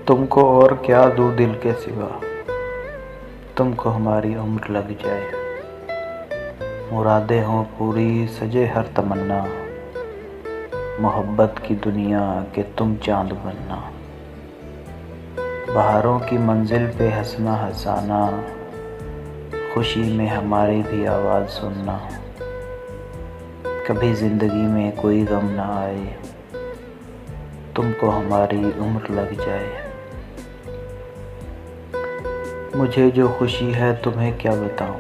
तुमको और क्या दूँ दिल के सिवा, तुमको हमारी उम्र लग जाए। मुरादें हों पूरी सजे हर तमन्ना, मोहब्बत की दुनिया के तुम चांद बनना। बहारों की मंजिल पे हंसना हंसाना, खुशी में हमारी भी आवाज़ सुनना। कभी ज़िंदगी में कोई गम ना आए, तुमको हमारी उम्र लग जाए। मुझे जो खुशी है तुम्हें क्या बताऊं,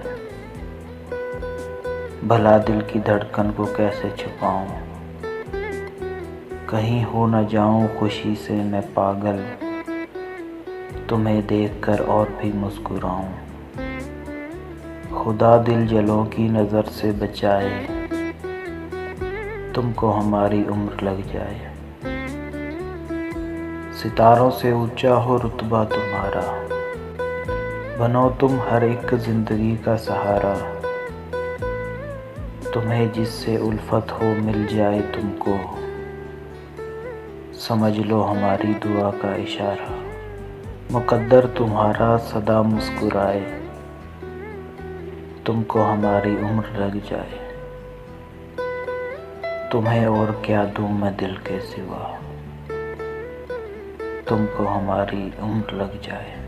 भला दिल की धड़कन को कैसे छुपाऊं। कहीं हो न जाऊं खुशी से मैं पागल, तुम्हें देखकर और भी मुस्कुराऊं। खुदा दिल जलों की नज़र से बचाए, तुमको हमारी उम्र लग जाए। सितारों से ऊंचा हो रुतबा तुम्हारा, बनो तुम हर एक जिंदगी का सहारा। तुम्हें जिससे उल्फत हो मिल जाए तुमको, समझ लो हमारी दुआ का इशारा। मुकद्दर तुम्हारा सदा मुस्कुराए, तुमको हमारी उम्र लग जाए। तुम्हें और क्या दूँ मैं दिल के सिवा, तुमको हमारी उम्र लग जाए।